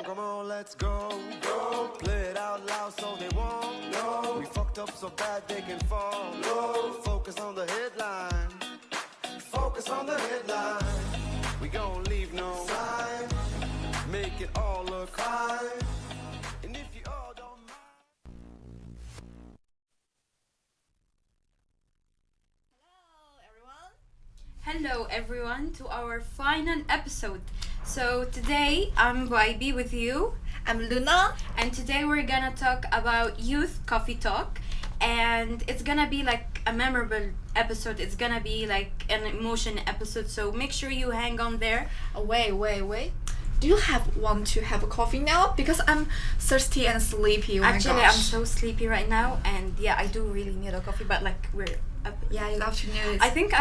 Come on, let's go. Play it out loud so they won't know. We fucked up so bad they can fall. Focus on the headline. Focus on the headline. We gon' leave no sign. Make it all look fine. And if you all don't mind. Hello everyone to our final episode. So today I'm YB with you. I'm Luna. And today we're gonna talk about youth coffee talk, and it's gonna be like a memorable episode. It's gonna be like an emotion episode, so make sure you hang on there. Wait. Do you want to have a coffee now? Because I'm thirsty and sleepy. Actually, I'm so sleepy right now, and yeah, I do really need a coffee, but like we're up. Yeah, you have to know it. I think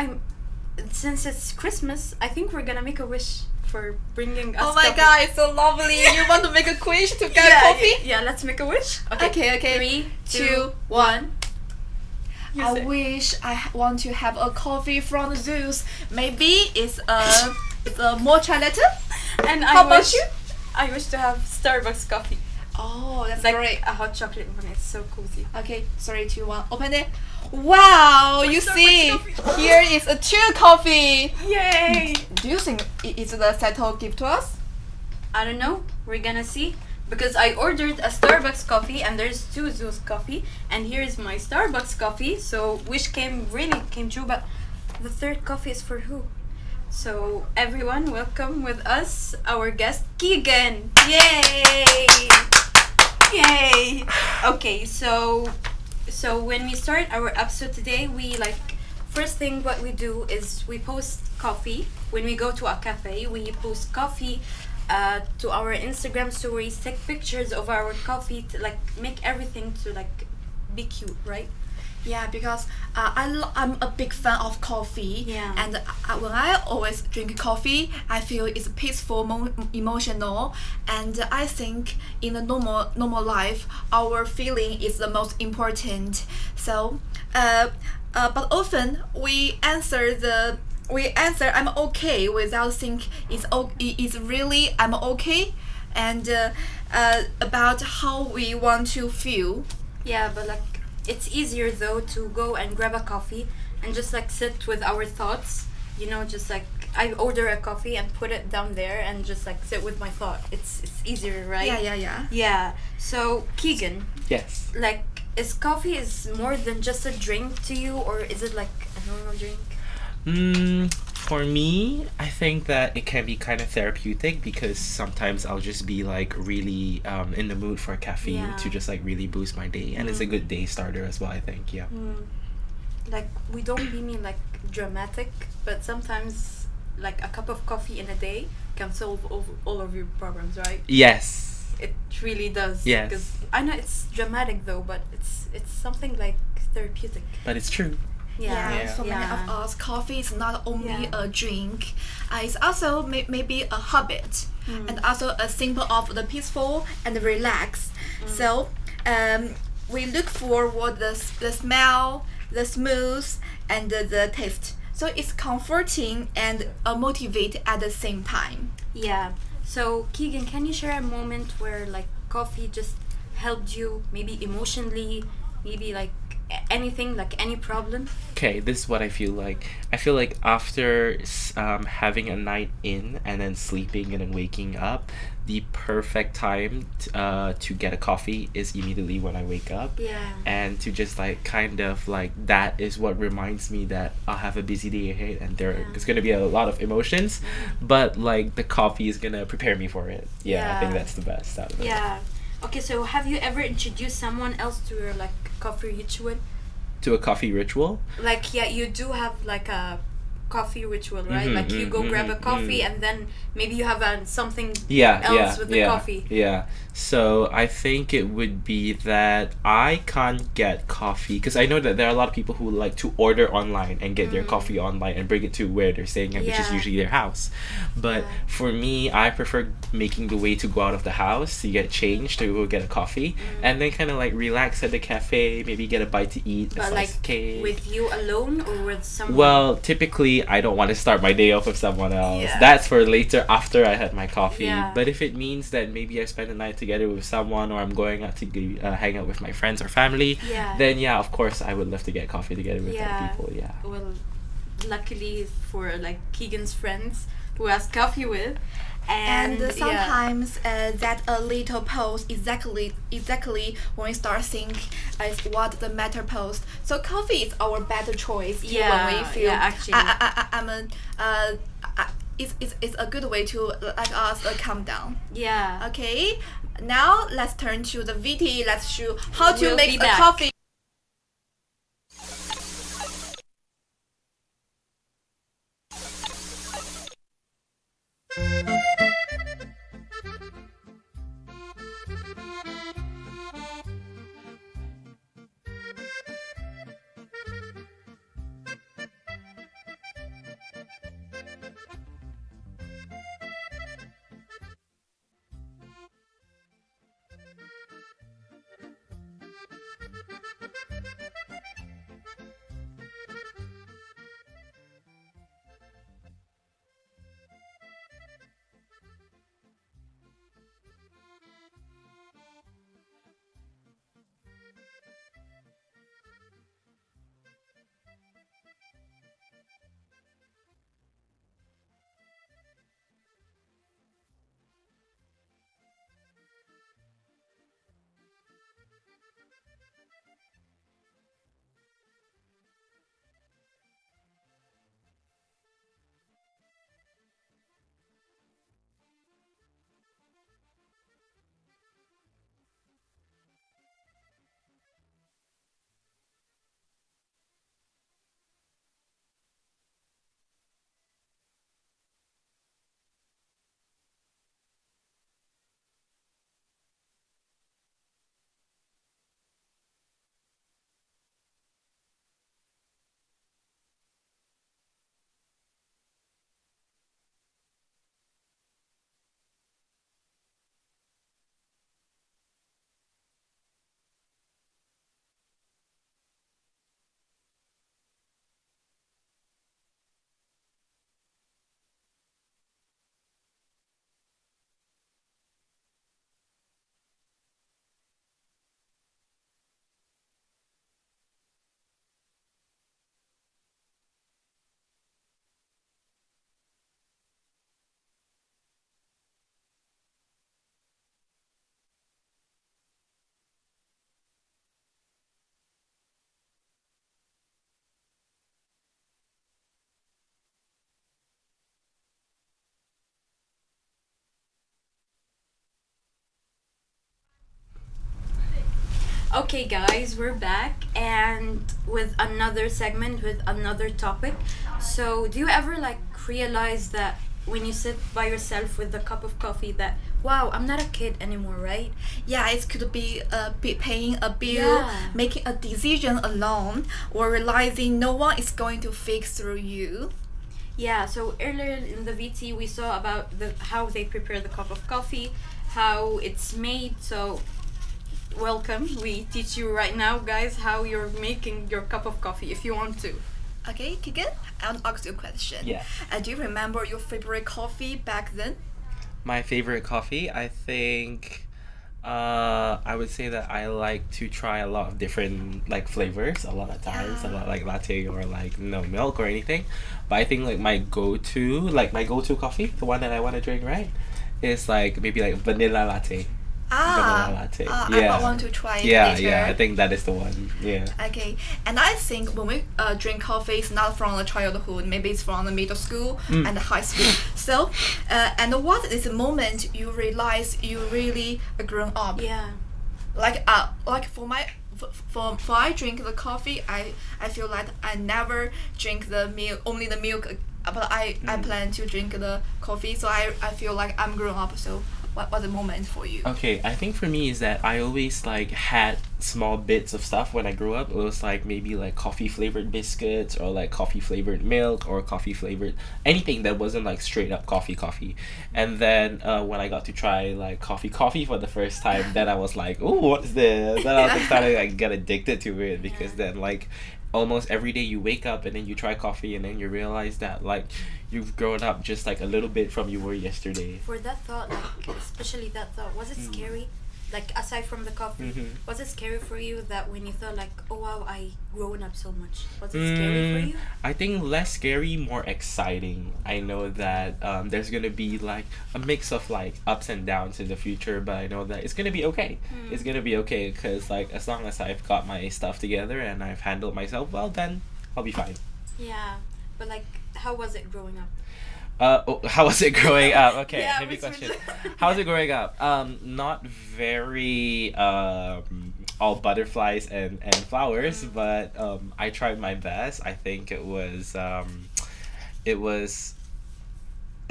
since it's Christmas, I think we're gonna make a wish for bringing us Oh my coffee. god, it's so lovely. You want to make a quiz to get coffee? Yeah, let's make a wish. Okay. 3, 2, 1. I wish I want to have a coffee from Zeus. Maybe it's a mocha latte. And How about you? I wish to have Starbucks coffee. Oh, that's Like great. a hot chocolate one. It's so cozy. Okay, 3, 2, 1. Open it. Wow, you Starbucks see, coffee. here is a chill coffee. Yay! Do you think it's the settle gift to us? I don't know. We're gonna see. Because I ordered a Starbucks coffee and there's 2 Zeus coffee. And here is my Starbucks coffee. So wish really came true. But the third coffee is for who? So everyone, welcome with us our guest Keegan. Yay! Yay! Okay, so when we start our episode today, we first thing what we do is we post coffee. When we go to a cafe, we post coffee to our Instagram stories, take pictures of our coffee to make everything to be cute, right? Yeah, because I'm a big fan of coffee. Yeah. And when I always drink coffee, I feel it's peaceful, emotional, and I think in the normal life, our feeling is the most important. So, but often we answer I'm okay without think it's really I'm okay, and about how we want to feel. Yeah, but it's easier though to go and grab a coffee and just sit with our thoughts, just I order a coffee and put it down there and just sit with my thought. It's easier, right? Yeah. So Keegan, Yes. is coffee is more than just a drink to you, or is it a normal drink? For me, I think that it can be kind of therapeutic because sometimes I'll just be really in the mood for caffeine Yeah. to just really boost my day, and it's a good day starter as well, I think. Yeah. We don't mean dramatic, but sometimes a cup of coffee in a day can solve all of your problems, right? Yes. It really does. Yes. Because I know it's dramatic though, but it's something therapeutic. But it's true. Yeah. Yeah, for many Yeah. of us, coffee is not only Yeah. a drink, it's also maybe a habit, and also a symbol of the peaceful and relax. So we look forward the smell, the smooth, and the taste. So it's comforting and motivate at the same time. Yeah. So Keegan, can you share a moment where like coffee just helped you, maybe emotionally, maybe like anything, like any problem? Okay, this is what I feel like. I feel like after having a night in and then sleeping and then waking up, the perfect time to get a coffee is immediately when I wake up. Yeah. And to just like kind of like that is what reminds me that I'll have a busy day ahead and there's gonna be a lot of emotions, but like the coffee is gonna prepare me for it. Yeah, I think Yeah. that's the best out of it. Yeah. Okay, so have you ever introduced someone else to your like coffee ritual? To a coffee ritual. Like, yeah, you do have like a coffee ritual, right? Like you go grab a coffee and then maybe you have something else with the coffee. Yeah. So I think it would be that I can't get coffee because I know that there are a lot of people who like to order online and get their coffee online and bring it to where they're staying at, which is Yeah. usually their house. But for me, I prefer making the way to go out of the house to get changed to go get a coffee and then kind of like relax at the cafe, maybe get a bite to eat, a But slice like of cake. with you alone or with someone? Well, typically, I don't want to start my day off with someone else. Yeah. That's for later after I had my coffee. Yeah. But if it means that maybe I spend the night together with someone or I'm going out to hang out with my friends or family, Yeah. then yeah, of course, I would love to get coffee together with Yeah. other people. Yeah. Well, luckily for like Keegan's friends who has coffee with, And yeah. sometimes that a little pause exactly when we start think is what the matter post. So coffee is our better choice Yeah, when we feel. yeah, actually. It's a good way to like us calm down. Yeah. Okay, now let's turn to the VT. Let's show how to We'll make be a back. coffee. Okay, guys, we're back and with another segment with another topic. So, do you ever like realize that when you sit by yourself with a cup of coffee that wow, I'm not a kid anymore, right? Yeah, it could be paying a bill, Yeah. making a decision alone, or realizing no one is going to fix through you. Yeah, so earlier in the VT we saw about how they prepare the cup of coffee, how it's made. So welcome. We teach you right now, guys, how you're making your cup of coffee if you want to. Okay, Keegan, I want to ask you a question. Yeah. Do you remember your favorite coffee back then? My favorite coffee, I think, I would say that I like to try a lot of different like flavors. A lot of times, a lot like latte or like no milk or anything. But I think like my go-to coffee, the one that I want to drink, right, is like maybe like vanilla latte. Vanilla latte. I want to try it Yeah, later. yeah. I think that is the one. Yeah. Okay, and I think when we drink coffee, it's not from the childhood. Maybe it's from the middle school and the high school. So, and what is the moment you realize you really grown up? Yeah. Like for my for I drink the coffee, I feel like I never drink the milk, only the milk. But I plan to drink the coffee, so I feel like I'm grown up. So what was the moment for you? Okay, I think for me is that I always like had small bits of stuff when I grew up. It was like maybe like coffee flavored biscuits or like coffee flavored milk or coffee flavored anything that wasn't like straight up coffee. And then when I got to try like coffee for the first time, then I was like, oh, what is this? Then I was like, starting to like get addicted to it because then like almost every day you wake up and then you try coffee and then you realize that like you've grown up just like a little bit from you were yesterday. For that thought, like especially that thought, was it scary? Like aside from the coffee, was it scary for you that when you thought like, oh wow, I grown up so much? Was it scary for you? I think less scary, more exciting. I know that there's gonna be like a mix of like ups and downs in the future, but I know that it's gonna be okay. It's gonna be okay because like as long as I've got my stuff together and I've handled myself well, then I'll be fine. Yeah, but like, how was it growing up? How was it growing up? Okay, Yeah, heavy we question. switched. How was it growing up? Not very all butterflies and flowers, but I tried my best. I think it was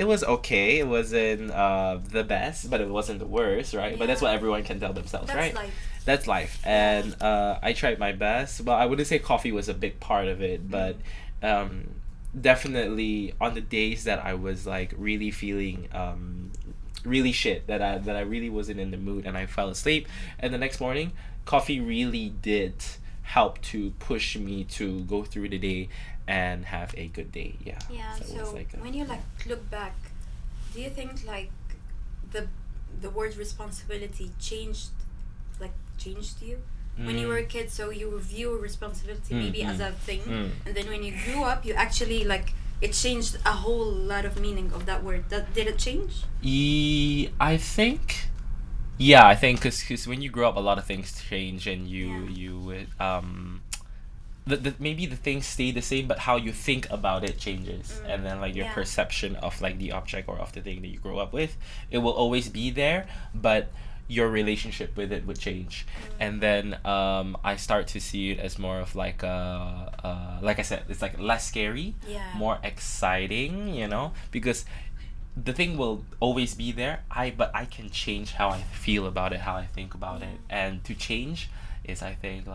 okay. It wasn't the best, but it wasn't the worst, right? But that's Yeah. what everyone can tell themselves, That's right? life. That's life, and I tried my best. Well, I wouldn't say coffee was a big part of it, but definitely on the days that I was like really feeling really shit, that I really wasn't in the mood and I fell asleep, and the next morning, coffee really did help to push me to go through the day and have a good day. Yeah. Yeah. it So was like when you like look back, do you think like the word responsibility changed you when you were a kid? So you view responsibility maybe as a thing, and then when you grew up, you actually like it changed a whole lot of meaning of that word. Did it change? I think. Yeah, I think because when you grow up, a lot of things change, and the maybe the things stay the same, but how you think about it changes, and then like your Yeah. perception of like the object or of the thing that you grow up with, it will always be there, but your relationship with it would change. And then I start to see it as more of like like I said, it's like less scary, Yeah. more exciting, because the thing will always be there. But I can change how I feel about it, how I think about it, and to change is I think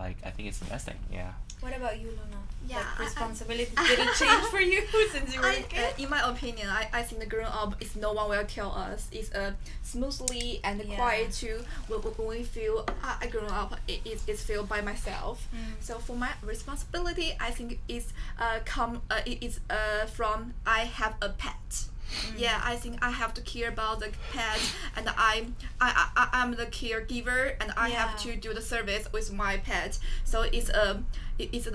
it's the best thing. Yeah. What about you, Luna? Yeah, Like I- responsibility, did it change for you since you were a kid? In my opinion, I think the growing up is no one will tell us. It's smoothly and Yeah. quiet too. When we feel I grew up, it's feel by myself. So for my responsibility, I think it's from I have a pet. Yeah, I think I have to care about the pet, and I'm the caregiver, and I have Yeah. to do the service with my pet. So it's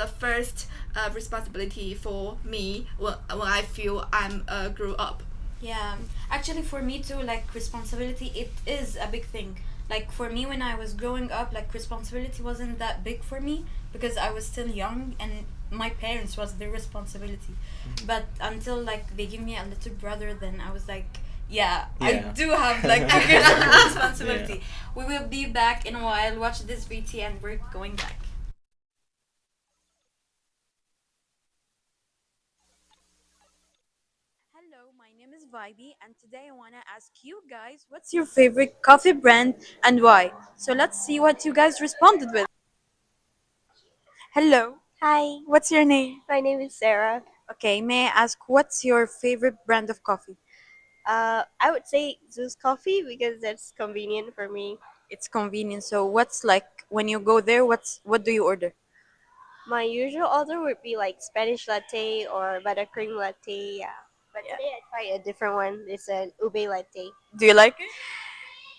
the first responsibility for me when I feel I'm grew up. Yeah, actually, for me too, like responsibility, it is a big thing. Like for me, when I was growing up, like responsibility wasn't that big for me because I was still young and my parents was the responsibility. But until like they give me a little brother, then I was like, yeah, I Yeah. do have like a good responsibility. We will be back in a while. Watch this VT and we're going back. Hello, my name is Vibe, and today I want to ask you guys what's your favorite coffee brand and why? So let's see what you guys responded with. Hello, Hi, what's your name? my name is Sarah. Okay, may I ask what's your favorite brand of coffee? I would say Zeus Coffee because that's convenient for me. It's convenient. So what's like when you go there, what do you order? My usual order would be like Spanish latte or buttercream latte. Yeah, but Yeah. today I tried a different one. It's an ube latte. Do you like it?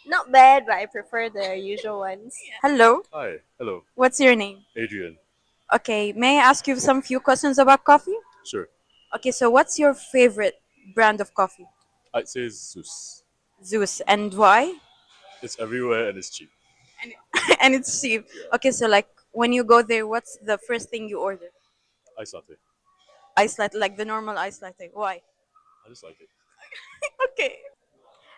Not bad, but I prefer the usual ones. Hello, Hi, hello, what's your name? Adrian. Okay, may I ask you some few questions about coffee? Sure. Okay, so what's your favorite brand of coffee? I'd say Zeus. Zeus, and why? It's everywhere and it's cheap. And it's cheap. Okay, so like when you go there, what's the first thing you order? Ice latte. Ice latte, like the normal ice latte. Why? I just like it. Okay.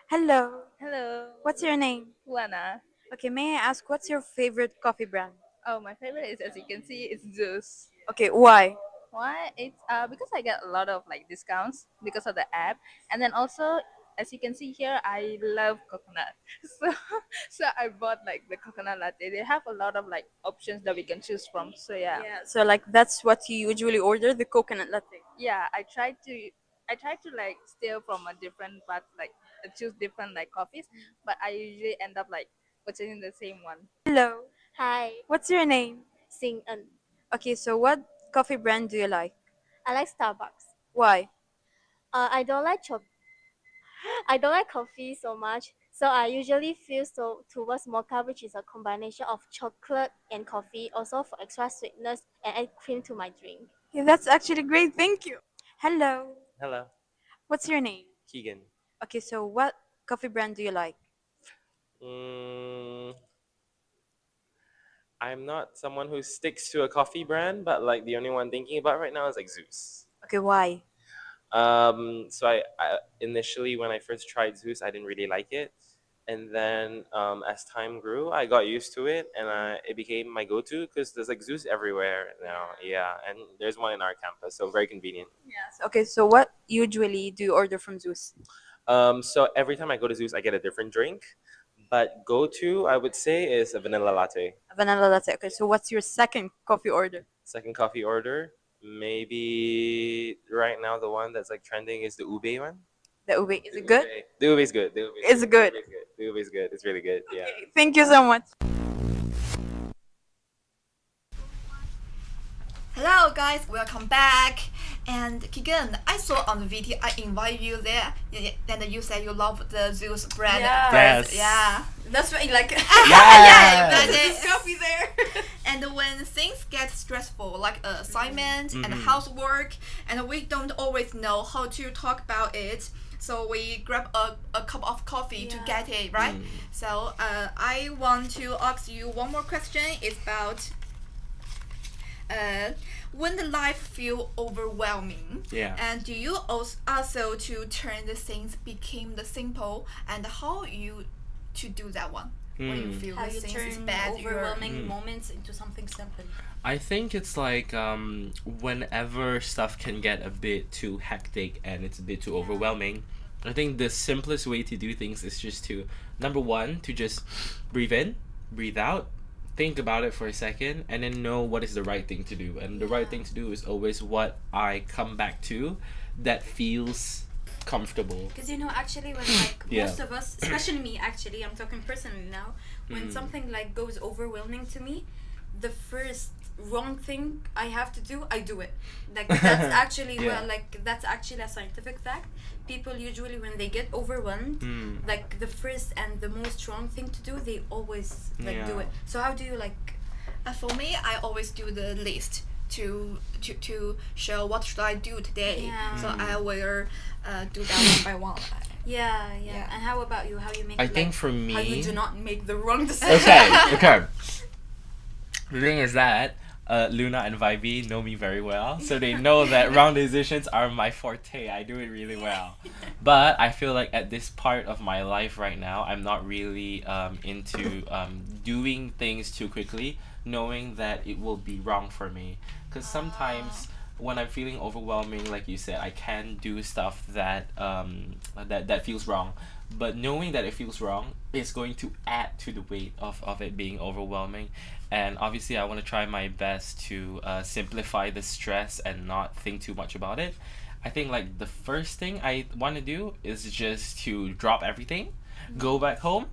Hello. Hello, What's your name? Lana. Okay, may I ask what's your favorite coffee brand? Oh, my favorite is, as you can see, it's Zeus. Okay, why? Why? It's because I get a lot of like discounts because of the app, and then also, as you can see here, I love coconut. So, so I bought like the coconut latte. They have a lot of like options that we can choose from. So yeah, So like that's what you usually order, the coconut latte. I try to like steal from a different but like choose different like coffees, but I usually end up like purchasing the same one. Hello. Hi, What's your name? Sing Un. Okay, so what coffee brand do you like? I like Starbucks. Why? I don't like I don't like coffee so much, so I usually feel so towards mocha, which is a combination of chocolate and coffee, also for extra sweetness and add cream to my drink. Yeah, that's actually great. Thank you. Hello. Hello, What's your name? Keegan. Okay, so what coffee brand do you like? Mm, I'm not someone who sticks to a coffee brand, but like the only one thinking about right now is like Zeus. Okay, why? So I initially when I first tried Zeus, I didn't really like it, and then as time grew, I got used to it, and it became my go-to because there's like Zeus everywhere now. Yeah, and there's one in our campus, so very convenient. Yes. Okay, so what usually do you order from Zeus? So every time I go to Zeus, I get a different drink, but go-to I would say is a vanilla latte. A vanilla latte. Okay, so what's your second coffee order? Second coffee order, maybe right now the one that's like trending is the ube one. The ube. Is it good? The ube is good. The ube It's good. The ube is good. It's really good. Yeah. Okay, thank you so much. Hello guys, welcome back. And Keegan, I saw on the video I invite you there, and you said you love the Zeus brand. Yeah. Yes. Yeah. That's why, like, Yeah, that's it. coffee there. And when things get stressful, like assignment and Mhm. housework, and we don't always know how to talk about it, so we grab a cup of coffee to Yeah. get it, right? Mm. So I want to ask you one more question. It's about when the life feel overwhelming, Yeah. and do you also to turn the things became the simple, and how you to do that one when you Mm. feel How the you things is turn bad, overwhelming Mm. moments into something simple. I think it's like whenever stuff can get a bit too hectic and it's a bit too overwhelming, I think the simplest way to do things is just to, number one, to just breathe in, breathe out, think about it for a second, and then know what is the right thing to do. And the right thing to do is always what I come back to that feels comfortable. Because actually, when like Yeah. most of us, especially me, actually, I'm talking personally now, when Mm. something like goes overwhelming to me, the first wrong thing I have to do, I do it. Like that's actually Yeah. that's actually a scientific fact. People usually when they get overwhelmed, Mm. like the first and the most wrong thing to do, they always do Yeah. it. So how do you like? For me, I always do the list to show what should I do today. Yeah. So I will do that one by one. Yeah. Yeah. And how about you? How you make? I think for me, how you do not make the wrong decision. okay. The thing is that Luna and Vibe know me very well, so they know that wrong decisions are my forte. I do it really well. But I feel like at this part of my life right now, I'm not really into doing things too quickly, knowing that it will be wrong for me. Because sometimes when I'm feeling overwhelming, like you said, I can do stuff that feels wrong. But knowing that it feels wrong is going to add to the weight of it being overwhelming. And obviously, I want to try my best to simplify the stress and not think too much about it. I think like the first thing I want to do is just to drop everything, go back home,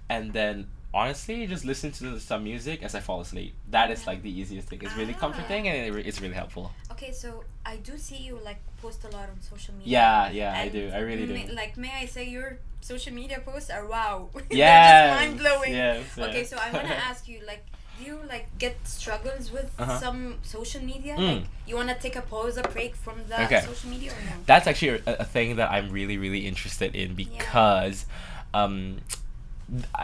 and then honestly just listen to some music as I fall asleep. That is like the easiest thing. It's really comforting and it's really helpful. Okay, so I do see you like post a lot on social media. Yeah, yeah, I And do. I really do. Like, may I say your social media posts are wow. They're Yes, just mind blowing. yes, Okay, yes. so I wanna ask you, like, do you like get struggles with Uh-huh. some social media? Mm. Like, you wanna take a pause, a break from the Okay. social media or no? That's actually a thing that I'm really, really interested in because um,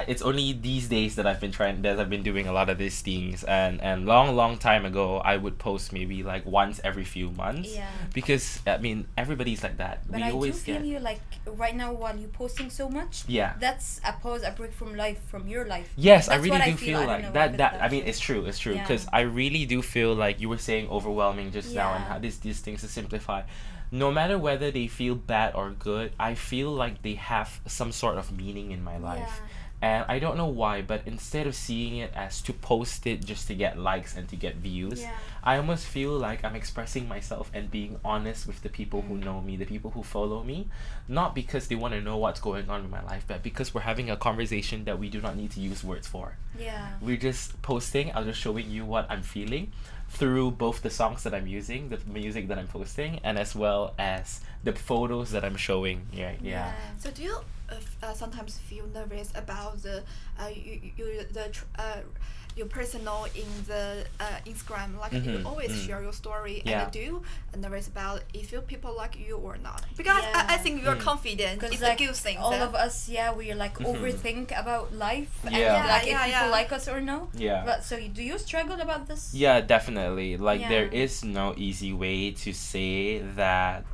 it's only these days that I've been doing a lot of these things, and long time ago I would post maybe like once every few months. Yeah. Because I mean everybody's like that. But We I do always feel get you like right now while you posting so much. Yeah. That's a pause, a break from life, from your life. Yes, I That's really what do I feel I don't like know that. if That I that's mean, true. it's true Yeah. because I really do feel like you were saying overwhelming just now, and Yeah. how these things to simplify. No matter whether they feel bad or good, I feel like they have some sort of meaning in my life. And I don't know why, but instead of seeing it as to post it just to get likes and to get views, Yeah. I almost feel like I'm expressing myself and being honest with the people who know me, the people who follow me, not because they want to know what's going on in my life, but because we're having a conversation that we do not need to use words for. Yeah. We're just posting, I'm just showing you what I'm feeling through both the songs that I'm using, the music that I'm posting, and as well as the photos that I'm showing. Yeah. So do you sometimes feel nervous about your personal in the Instagram? Like you always share your story, Yeah. and do you nervous about if your people like you or not? Because I Yeah. think you're confident. Because It's like a good thing. all of us, we like overthink about life and Yeah. like Yeah, if people yeah. like us or no. Yeah. But so do you struggle about this? Yeah, definitely. Like there Yeah. is no easy way to say that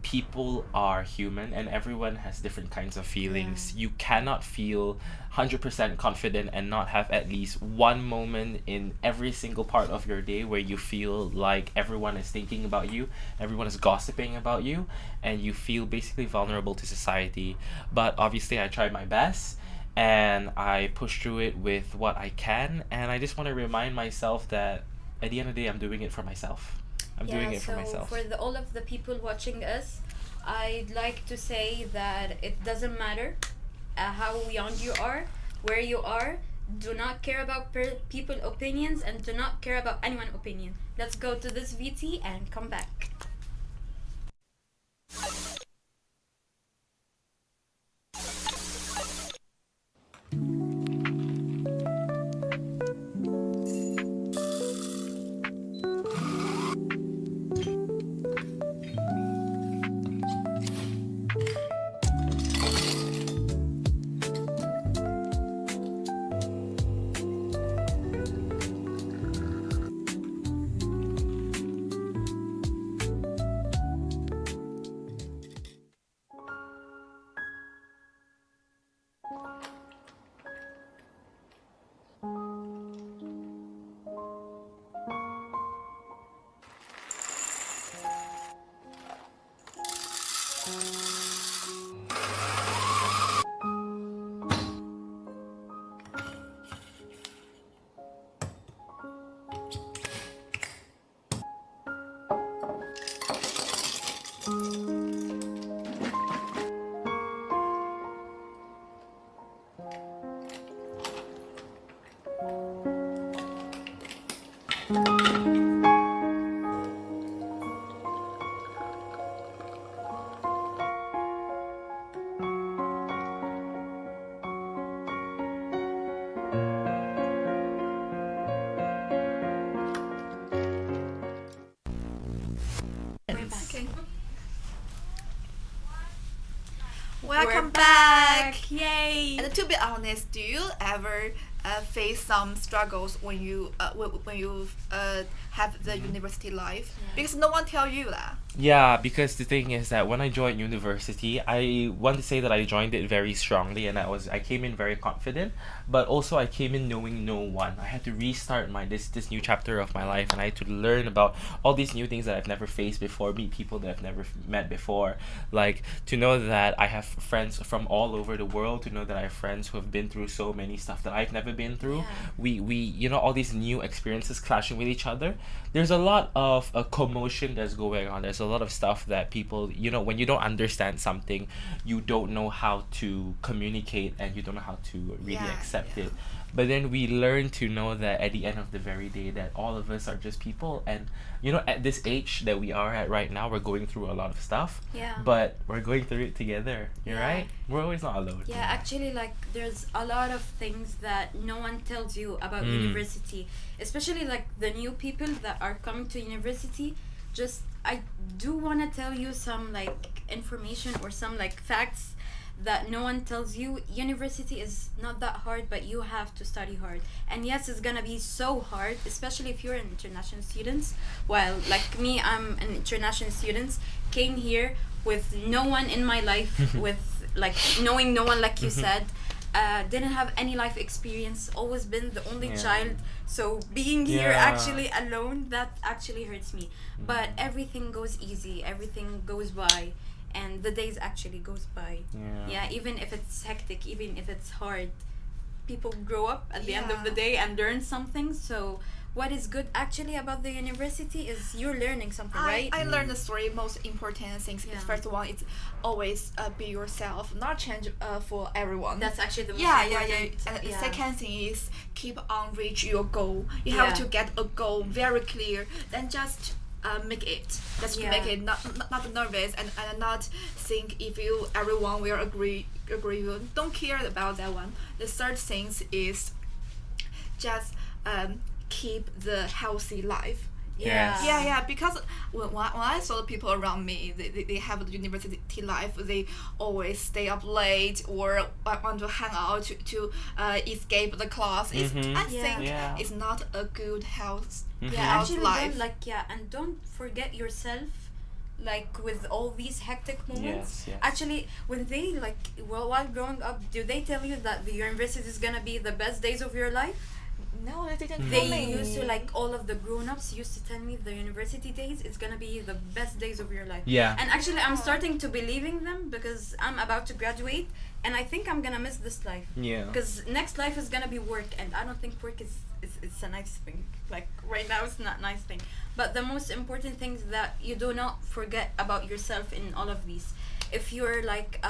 people are human and everyone has different kinds of feelings. You cannot feel 100% confident and not have at least one moment in every single part of your day where you feel like everyone is thinking about you, everyone is gossiping about you, and you feel basically vulnerable to society. But obviously I try my best and I push through it with what I can, and I just want to remind myself that at the end of the day I'm doing it for myself. I'm doing it for myself. For all of the people watching us, I'd like to say that it doesn't matter how young you are, where you are. Do not care about people opinions and do not care about anyone's opinion. Let's go to this VT and come back. Welcome We're back. Yay! And to be honest, do you ever face some struggles when you have the university life, because no one tell you that. Yeah, because the thing is that when I joined university, I want to say that I joined it very strongly, and I came in very confident, but also I came in knowing no one. I had to restart this new chapter of my life, and I had to learn about all these new things that I've never faced before, meet people that I've never met before, like to know that I have friends from all over the world, to know that I have friends who have been through so many stuff that I've never been through. We all these new experiences clashing with each other. There's a lot of a commotion that's going on. There's a lot of stuff that people, when you don't understand something, you don't know how to communicate, and you don't know how to really accept it. But then we learn to know that at the end of the very day, that all of us are just people, and at this age that we are at right now, we're going through a lot of stuff. Yeah. But we're going through it together. You're Yeah. right. We're always not alone. Yeah, actually, like there's a lot of things that no one tells you about university, especially like the new people that are coming to university. Just I do want to tell you some like information or some like facts that no one tells you. University is not that hard, but you have to study hard. And yes, it's gonna be so hard, especially if you're an international student. While like me, I'm an international student, came here with no one in my life, with like knowing no one, like you said. Didn't have any life experience, always been the only child, so being here actually alone, that actually hurts me. But everything goes easy, everything goes by, and the days actually goes by. Even if it's hectic, even if it's hard, people grow up at the end of the day and learn something. So what is good actually about the university is you're learning something, right? I learned the three most important things. The first one is always be yourself, not change for everyone. That's actually the most important. And the second thing is keep on reach your goal. You have to get a goal very clear, then just make it. Just make it, not nervous, and not think if everyone will agree you. Don't care about that one. The third thing is just keep the healthy life. Because when I saw the people around me, they have the university life, they always stay up late or want to hang out to escape the class. I think it's not a good health Actually life. and don't forget yourself, like with all these hectic moments. Yes. Actually, when they while growing up, do they tell you that the university is gonna be the best days of your life? No, they didn't tell They me. used to, like, all of the grown-ups used to tell me the university days is gonna be the best days of your life. Yeah. And actually, I'm starting to believing them because I'm about to graduate, and I think I'm gonna miss this life. Yeah. Because next life is gonna be work, and I don't think work is it's a nice thing. Like right now, it's not a nice thing. But the most important thing is that you do not forget about yourself in all of these. If you're like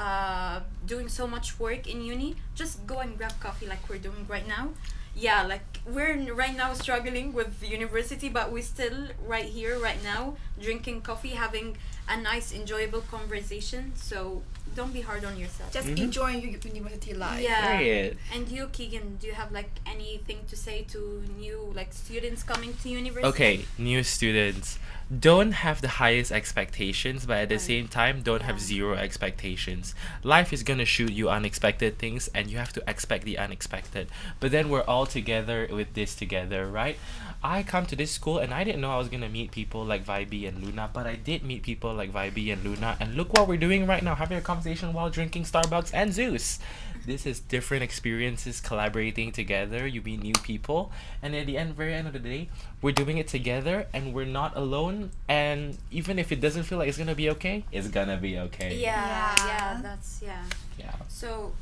doing so much work in uni, just go and grab coffee like we're doing right now. Yeah, like we're right now struggling with university, but we're still right here right now drinking coffee, having a nice enjoyable conversation. So don't be hard on yourself. Just enjoying your university life. Yeah. Period. And you, Keegan, do you have like anything to say to new like students coming to university? Okay, new students, don't have the highest expectations, but at the same time, don't have zero expectations. Life is gonna shoot you unexpected things, and you have to expect the unexpected. But then we're all together with this together, right? I come to this school and I didn't know I was gonna meet people like Vibe and Luna, but I did meet people like Vibe and Luna, and look what we're doing right now, having a conversation while drinking Starbucks and Zeus. This is different experiences collaborating together. You meet new people, and at the very end of the day, we're doing it together, and we're not alone. And even if it doesn't feel like it's gonna be okay, it's gonna be okay. Yeah, that's Yeah. So,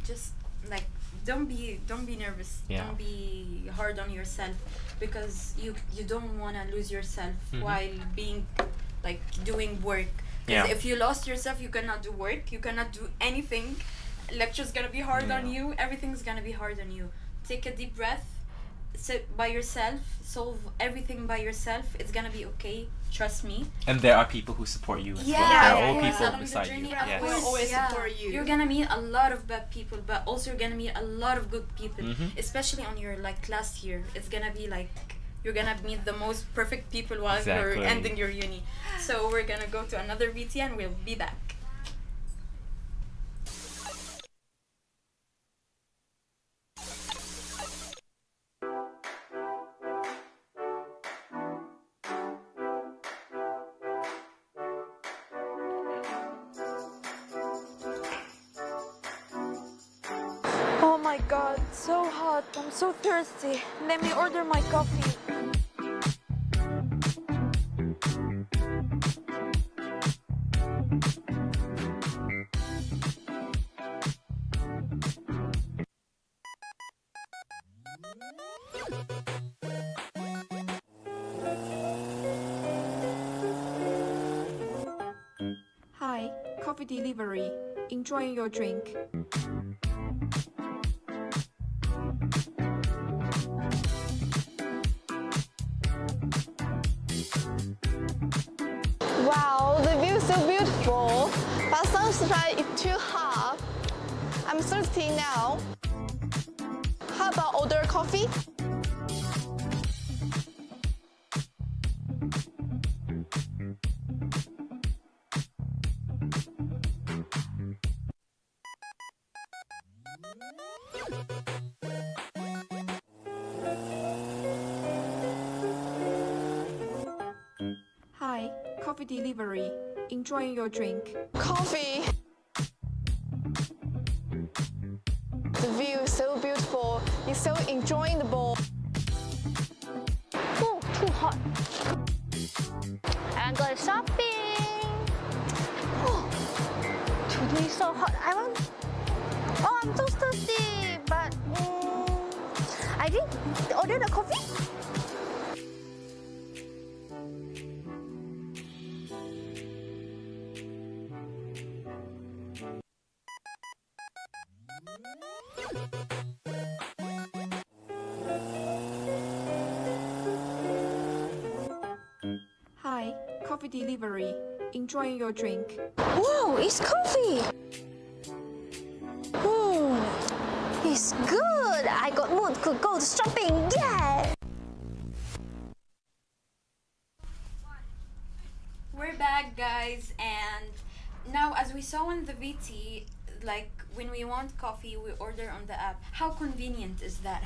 just like don't be nervous. Yeah. Don't be hard on yourself, because you don't want to lose yourself while being like doing work. Because if you lost yourself, you cannot do work. You cannot do anything. Lecture's gonna be hard on you. Everything's gonna be hard on you. Take a deep breath. Sit by yourself. Solve everything by yourself. It's gonna be okay. Trust me. And there are people who support you as well. Yeah, There of are all course. people Along the beside journey, you. of Yes. course, We'll always support you. You're gonna meet a lot of bad people, but also you're gonna meet a lot of good people. Especially on your like last year, it's gonna be like you're gonna meet the most perfect people while Exactly. you're ending your uni. So we're gonna go to another VT and we'll be back. god, so hot. I'm so thirsty. Let me order my coffee. Hi, coffee delivery. Enjoying your drink. Wow, the view is so beautiful, but sunshine is too hot. I'm thirsty now. How about order coffee? Hi, coffee delivery. Enjoying your drink. Coffee. The view is so beautiful. It's so enjoyable. Ooh, too hot. I'm going shopping. Oh, today is so hot. Oh, I'm so thirsty. But I didn't order the coffee. Hi, coffee delivery. Enjoying your drink. Whoa, it's coffee. It's good. I got mood to go shopping. Yeah. We're back, guys, and now as we saw in the VT, like when we want coffee, we order on the app. How convenient is that?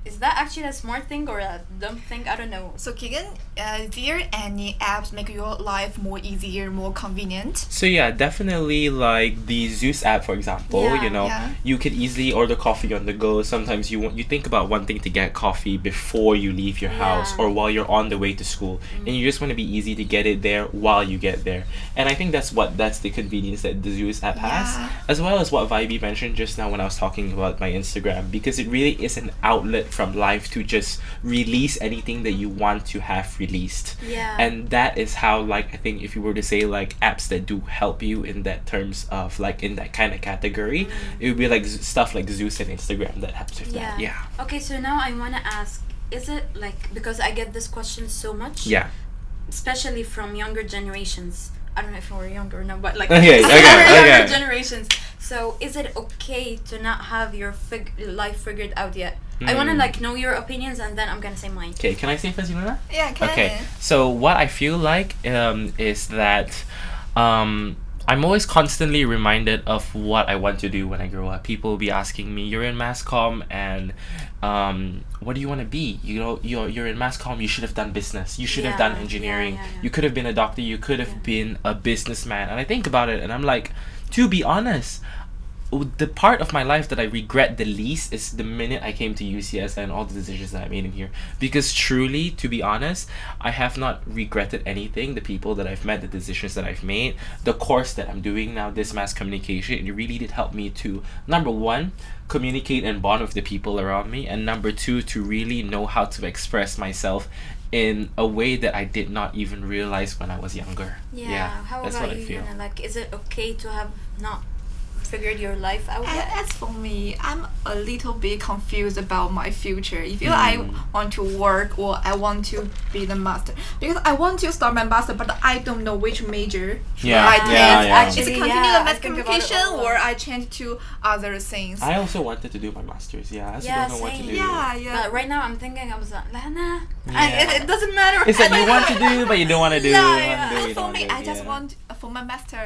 Is that actually a smart thing or a dumb thing? I don't know. So Keegan, there any apps make your life more easier, more convenient? So yeah, definitely like the Zeus app, for example. Yeah, you know, yeah. you could easily order coffee on the go. Sometimes you think about wanting to get coffee before you leave your house Yeah. or while you're on the way to school, and you just want to be easy to get it there while you get there. And I think that's the convenience that the Zeus app has, Yeah. as well as what Vibey mentioned just now when I was talking about my Instagram, because it really is an outlet from life to just release anything that you want to have released. Yeah. And that is how, like, I think if you were to say like apps that do help you in that terms of like in that kind of category, it would be like stuff like Zeus and Instagram that helps with that. Yeah. Okay, so now I want to ask, is it like, because I get this question so much, Yeah. especially from younger generations. I don't know if we're younger or not, but like Okay, younger okay. generations. So is it okay to not have your life figured out yet? I want to like know your opinions and then I'm gonna say mine. Okay, can I say first, Yulena? Yeah, can. Okay, so what I feel like is that I'm always constantly reminded of what I want to do when I grow up. People will be asking me, "You're in mass comm, and what do you want to be? You know, you're in mass comm. You should have done business. You should have done engineering. You could have been a doctor. You could have been a businessman." And I think about it, and I'm like, to be honest, the part of my life that I regret the least is the minute I came to UCSI and all the decisions that I made in here. Because truly, to be honest, I have not regretted anything. The people that I've met, the decisions that I've made, the course that I'm doing now, this mass communication, it really did help me to, number one, communicate and bond with the people around me, and number two, to really know how to express myself in a way that I did not even realize when I was younger. How that's about what I you, feel. Yana? Like, is it okay to have not figured your life out yet? As for me, I'm a little bit confused about my future. If I want to work or I want to be the master, because I want to start my master, but I don't know which major Yeah, I take. yeah. Is it Actually, continue yeah, the mass I think about it communication all. or I change to other things? I also wanted to do my masters. Yeah, I also don't know what to same. do. Yeah. But right now I'm thinking, I was like, nah. Yeah. It doesn't matter. It's like you want to do, but you don't want to do. Yeah, you yeah. want to do, And you for don't me, wanna do, I just yeah. want for my master,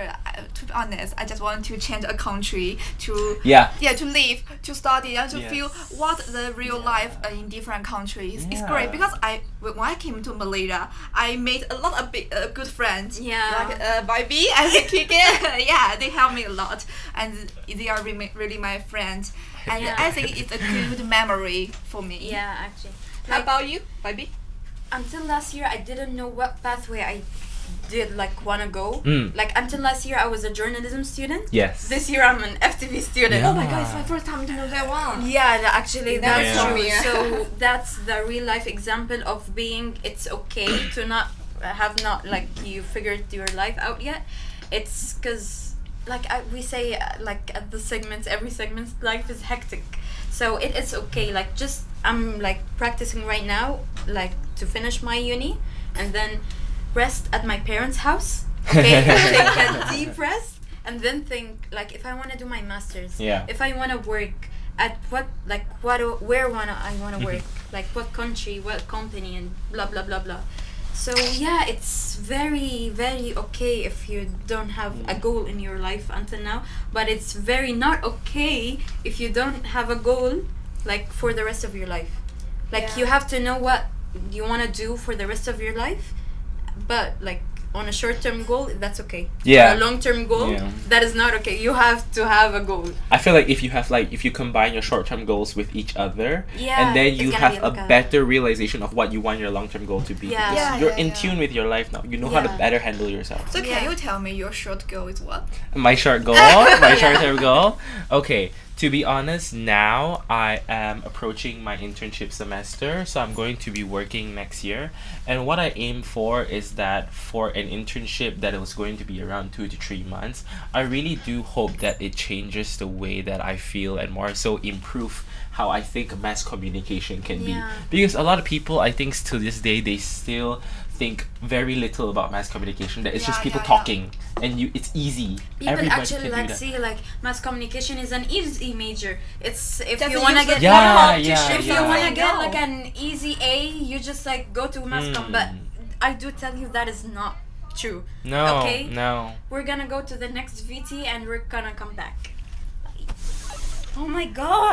to be honest, I just want to change a country to Yeah. to live, to study, and to Yes. feel what the real life in different countries. It's Yeah. great because when I came to Malaysia, I made a lot of good friends. Yeah. Like Vivi and Kiki. Yeah, they helped me a lot, and they are really my friends. And Yeah. I think it's a good memory for me. Yeah, actually. How about you, Vivi? Until last year, I didn't know what pathway I did wanna go. Mm. Like until last year, I was a journalism student. Yes. This year, I'm an FTV student. Yeah. Oh my god, it's my first time to know that one. Yeah, actually, Never that's told true. me. So that's the real life example of being. It's okay to not have not like you figured your life out yet. It's because we say at the segments, every segment, life is hectic. So it is okay. I'm practicing right now, to finish my uni, and then rest at my parents' house. Okay, take a deep rest, and then think if I want to do my masters. Yeah. If I want to work at where I want to work, what country, what company, and blah blah blah blah. So yeah, it's very very okay if you don't have a goal in your life until now, but it's very not okay if you don't have a goal for the rest of your life. You have to know what you want to do for the rest of your life, but on a short-term goal, that's okay. Yeah. For a long-term goal, Yeah. that is not okay. You have to have a goal. I feel like if you combine your short-term goals with each other, Yeah, and then it's you gonna have be a like a- better realization of what you want your long-term goal to be. Yeah. Because Yeah, you're yeah, in yeah. tune with your life now. You know how to Yeah. better handle yourself. So can Yeah. you tell me your short goal is what? My short goal, my short-term goal. Okay, to be honest, now I am approaching my internship semester, so I'm going to be working next year. And what I aim for is that for an internship that was going to be around 2 to 3 months, I really do hope that it changes the way that I feel and more so improve how I think mass communication can be. Yeah. Because a lot of people, I think to this day, they still think very little about mass communication, that it's just Yeah, people yeah, yeah. talking and it's easy. People Everybody actually can do that. see mass communication is an easy major. It's if That's you a wanna useless get Yeah, to yeah, shift if yeah. you your wanna mind. get No. an easy A, you just go to mass comm. But I do tell you that is not true. No, Okay? no. We're gonna go to the next VT and we're gonna come back. Oh my god.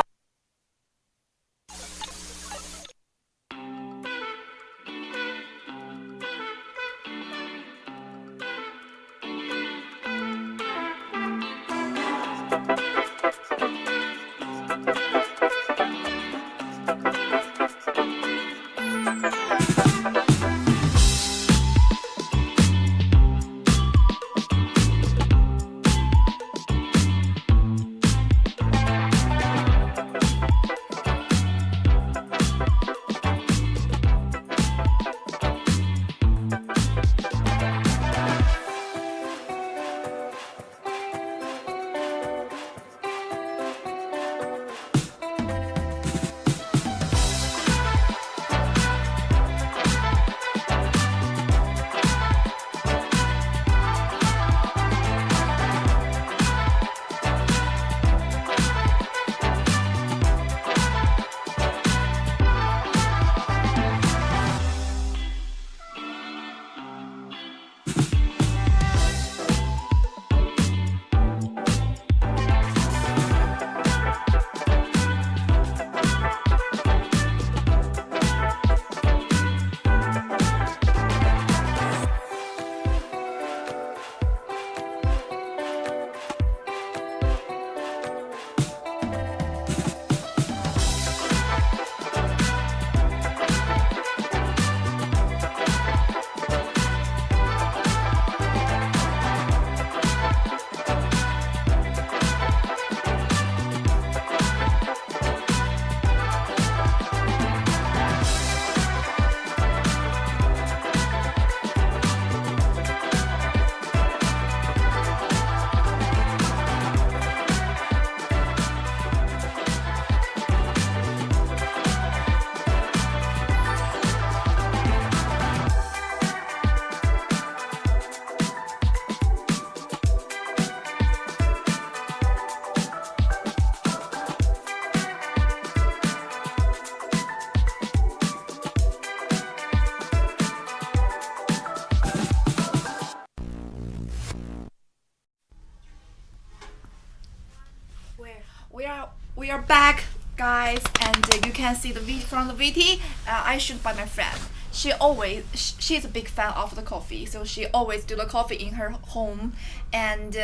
back, guys, and you can see the from the VT. I shoot by my friend. She's a big fan of the coffee, so she always do the coffee in her home. And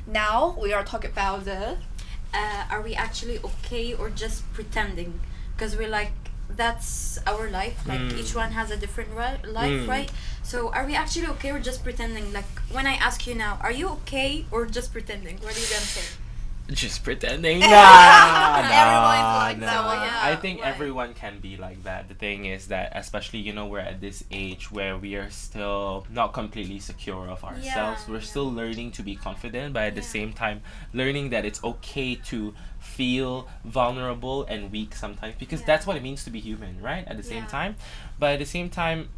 now we are talking about the Are we actually okay or just pretending? Because we're like, that's our life. Like each one has a different life, right? So are we actually okay or just pretending? Like when I ask you now, are you okay or just pretending? What are you gonna say? Just pretending. Everyone is like no. that, yeah. I think Why? everyone can be like that. The thing is that, especially, we're at this age where we are still not completely secure of ourselves. We're still learning to be confident, but at the same time, learning that it's okay to feel vulnerable and weak sometimes, because that's what it means to be human, right? At the same time. But at the same time,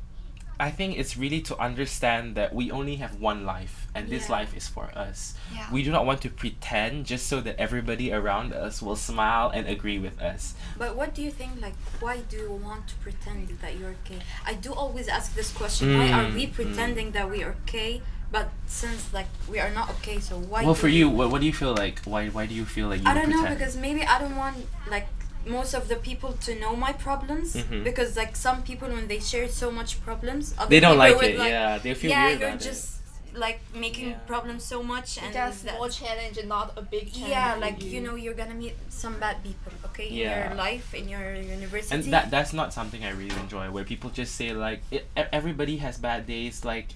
I think it's really to understand that we only have one life, and this life is for us. Yeah. We do not want to pretend just so that everybody around us will smile and agree with us. But what do you think, like, why do you want to pretend that you're okay? I do always ask this question, why are we pretending that we are okay, but since, like, we are not okay, so why Well, do for we- you, what do you feel like? Why do you feel like you I don't know, pretend? because maybe I don't want, like, most of the people to know my problems, because, like, some people, when they share so much problems, other They don't people like would, it, yeah, they feel yeah, weird you're about it. just like making problems so much, and just that- small challenge and not a big challenge. yeah, for like you're gonna meet some bad people, okay, in Yeah. your life, in your university. And that's not something I really enjoy, where people just say like everybody has bad days, like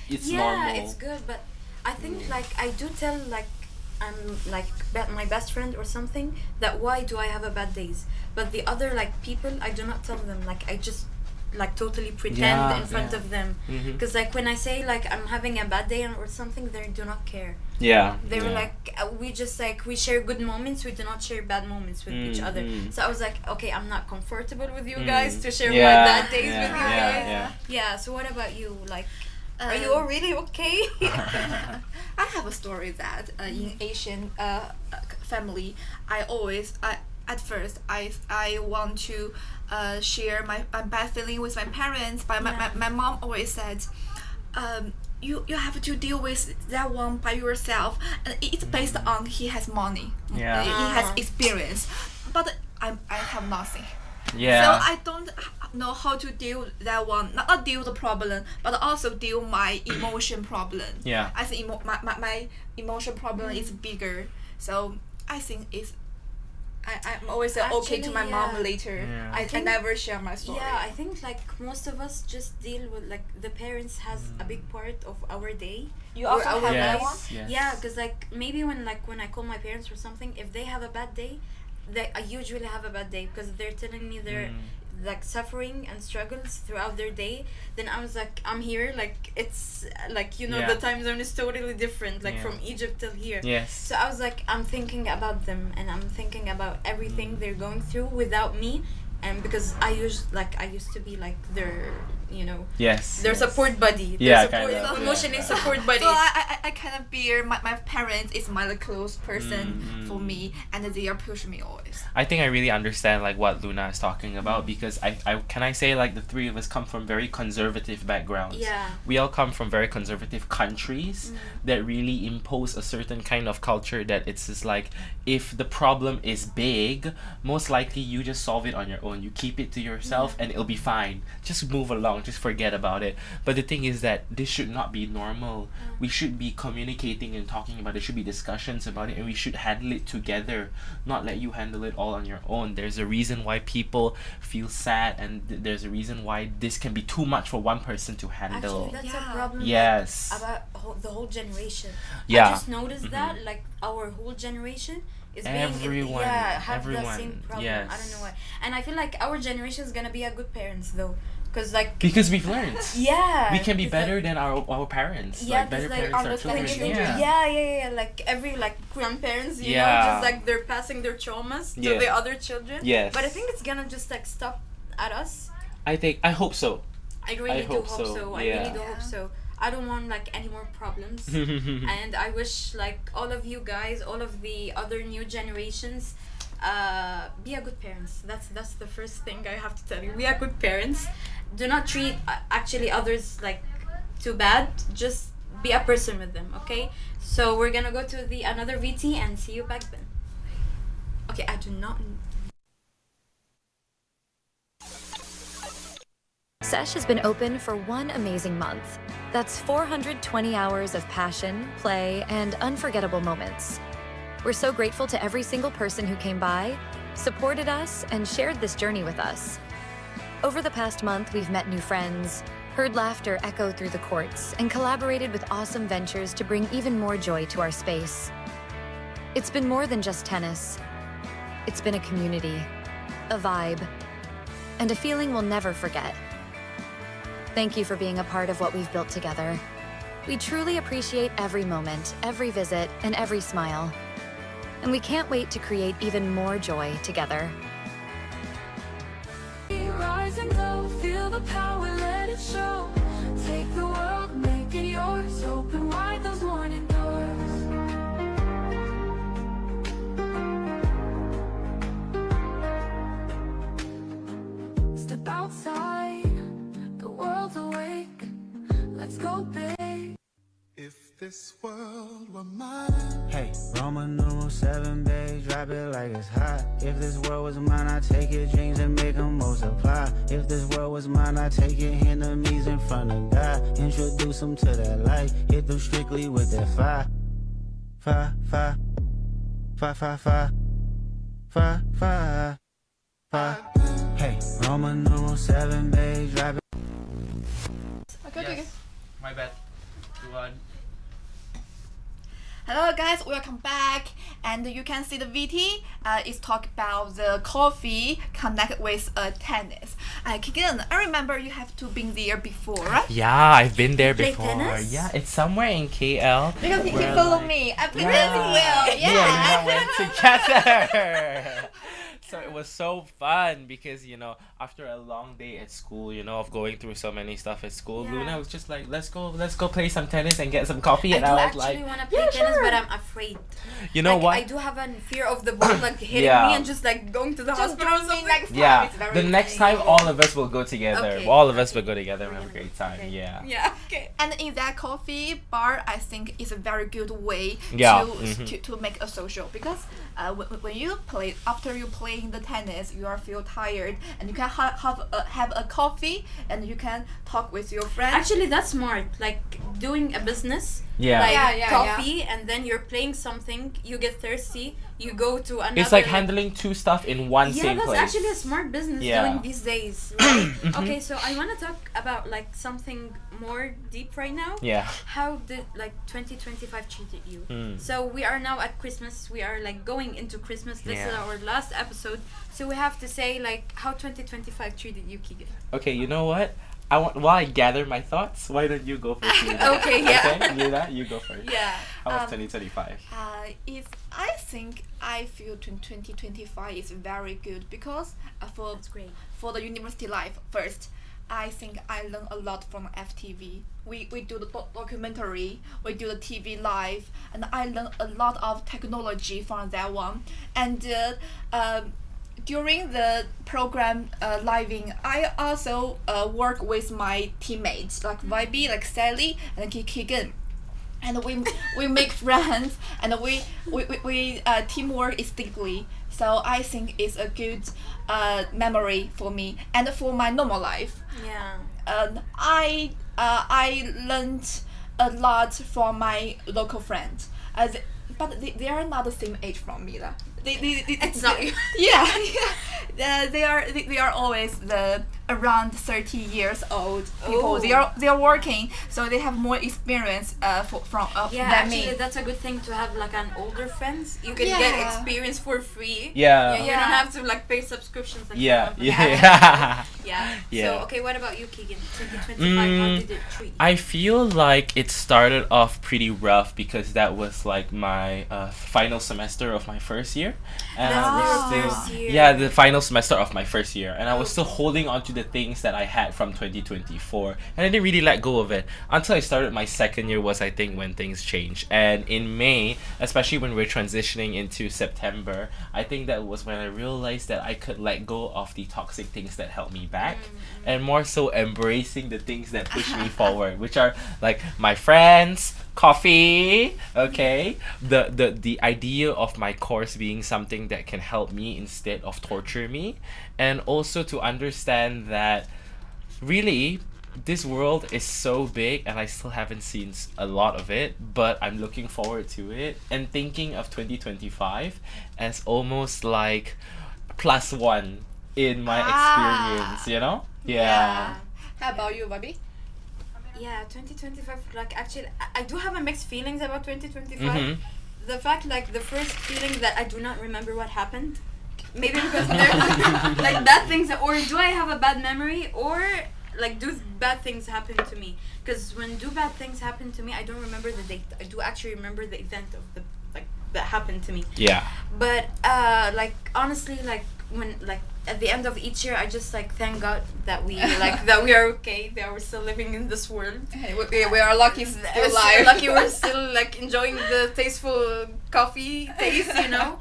it's normal. it's good, but I think like I do tell like I'm like my best friend or something that why do I have a bad days, but the other like people I do not tell them, like I just like totally pretend in front of them, because like when I say like I'm having a bad day or something, they do not care. Yeah. They were like, we just like we share good moments, we do not share bad moments with each other. So I was like, okay, I'm not comfortable with you guys to share my bad days with you guys. Yeah. So what about you? Like, are you all really okay? I have a story that in Asian family, at first I want to share my bad feeling with my parents, but my mom always said, you have to deal with that one by yourself, and it's based on he has money, he has experience, but I have nothing. Yeah. So I don't know how to deal with that one. Not deal the problem, but also deal my emotion problem. Yeah. I think my emotion problem is bigger. So I think it's. I'm always say okay to my Actually, mom later. Yeah. I never share my story. Yeah, I think like most of us just deal with like the parents has a big part of our day. You or also our have that life. one? Yes. Yeah, because like maybe when I call my parents or something, if they have a bad day, I usually have a bad day because they're telling me they're like suffering and struggles throughout their day. Then I was like, I'm here, like it's like the time zone is totally different, like from Egypt till here. Yes. So I was like, I'm thinking about them and I'm thinking about everything they're going through without me, and because I used to be like their Yes. their support buddy, Yeah, their kind of, emotionally yeah. support buddy. So I kind of bear my parents is my close person for me, and they are pushing me always. I think I really understand like what Luna is talking about, because I say like the three of us come from very conservative backgrounds. Yeah. We all come from very conservative countries that really impose a certain kind of culture that it's just like, if the problem is big, most likely you just solve it on your own. You keep it to yourself and it'll be fine. Just move along, just forget about it. But the thing is that this should not be normal. We should be communicating and talking about it. There should be discussions about it, and we should handle it together, not let you handle it all on your own. There's a reason why people feel sad, and there's a reason why this can be too much for one person to handle. Actually, that's a problem. Yes. About the whole generation. Yeah. I just noticed that like our whole generation is Everyone- have the everyone, same problem. yes. I don't know why. And I feel like our generation is gonna be a good parents though, because like Because we've learned. yeah, We can be 'cause, better like, than our parents. yeah, like better 'cause, like, parents are understanding children. children. yeah, like every like grandparents, you know, Yeah. just like they're passing their traumas to Yeah. the other children. Yes. But I think it's gonna just like stop at us. I hope so. I really do hope hope so, so. I yeah. really do hope so. I don't want like any more problems. And I wish like all of you guys, all of the other new generations, be a good parents. That's the first thing I have to tell you. Be a good parents. Do not treat actually others like too bad. Just be a person with them, okay? So we're gonna go to the another VT and see you back then. Okay, I do not Sesh has been open for one amazing month. That's 420 hours of passion, play, and unforgettable moments. We're so grateful to every single person who came by, supported us, and shared this journey with us. Over the past month, we've met new friends, heard laughter echo through the courts, and collaborated with awesome ventures to bring even more joy to our space. It's been more than just tennis. It's been a community, a vibe, and a feeling we'll never forget. Thank you for being a part of what we've built together. We truly appreciate every moment, every visit, and every smile. And we can't wait to create even more joy together. Rise and glow, feel the power, let it show. Take the world, make it yours. Open wide those morning doors. Step outside, the world's awake. Let's go big. If this world were mine. Hey, Roman numeral 7, babe, drop it like it's hot. If this world was mine, I'd take your dreams and make them multiply. If this world was mine, I'd take your enemies in front of God. Introduce them to that light, hit them strictly with that fire. Fire, fire, fire, fire, fire, fire, fire, fire. Hey, Roman numeral 7, babe, drop it. Okay. My bad. Go on. Hello guys, welcome back. And you can see the VT is talk about the coffee connect with tennis. Keegan, I remember you have to been there before, right? Yeah, I've been there Play before. tennis? Yeah, it's somewhere in KL. Because he where, followed like- me. I played Yeah. really well. Yeah, we went together. So it was so fun because, you know, after a long day at school, you know, of going through so many stuff at school, Yeah. Luna was just like, let's go play some tennis and get some coffee. I And do I was actually like, want to play tennis, but I'm afraid. you know Like, what? I do have a fear of the ball like hitting Yeah. me and just like going to the hospital or something. next time. Yeah, It's very the next funny. time all of us will go together. Okay. All of us will go together and have a great time. Okay. Yeah. Yeah. Okay. And in that coffee bar, I think is a very good way Yeah, to, mhm. to make a social because when you play after you playing the tennis, you are feel tired and you can have a coffee and you can talk with your friends. Actually, that's smart. Like doing a business, Yeah. like Yeah, coffee, and then you're playing something. You get thirsty. You go to another. It's like handling two stuff in one Yeah, same that's place. actually a smart business Yeah. doing these days. Right? Okay, so I want to talk about like something more deep right now. Yeah. How did like 2025 treated you? Mm. So we are now at Christmas. We are like going into Christmas. This is Yeah. our last episode. So we have to say like how 2025 treated you, Keegan. Okay, you know what? While I gather my thoughts, why don't you go first? Luna? Okay, yeah. Okay, Luna, you go first. Yeah. How was 2025? I think I feel 2025 is very good because That's great. for the university life first. I think I learned a lot from FTV. We do the documentary, we do the TV live, and I learned a lot of technology from that one. And during the program living, I also work with my teammates like Vibe, like Sally, and Keegan. And we make friends, and we teamwork is deeply. So I think it's a good memory for me and for my normal life. Yeah. I learned a lot from my local friends, but they are not the same age from me lah. It's not you. Yeah. They are always around 30 years old people. Oh. They are working, so they have more experience from Yeah, than actually, me. that's a good thing to have like an older friends. You can Yeah. get experience for free. Yeah. You don't have to like pay subscriptions. Like Yeah, some of them. yeah. Yeah. Yeah. So okay, what about you, Keegan? 2025, how did it treat you? I feel like it started off pretty rough because that was like my final semester of my first year. And That's I was your still, first year. yeah, the final semester of my first year, and I was still holding on to the things that I had from 2024, and I didn't really let go of it until I started my second year. Was I think when things changed, and in May, especially when we're transitioning into September, I think that was when I realized that I could let go of the toxic things that held me back, and more so embracing the things that push me forward, which are like my friends, coffee, okay, the idea of my course being something that can help me instead of torture me, and also to understand that really, this world is so big and I still haven't seen a lot of it, but I'm looking forward to it and thinking of 2025 as almost like +1 in my experience, you know? Yeah. How about you, Bobby? Yeah, 2025. Like actually, I do have a mixed feelings about 2025. Mhm. The fact, like the first feeling that I do not remember what happened. Maybe because there like bad things, or do I have a bad memory, or like do bad things happen to me? Because when do bad things happen to me, I don't remember the date. I do actually remember the event of the like that happened to me. Yeah. But like honestly, like when like at the end of each year, I just like thank God that we like that we are okay, that we're still living in this world. Hey, we are lucky still We're alive. lucky we're still like enjoying the tasteful coffee taste, you know.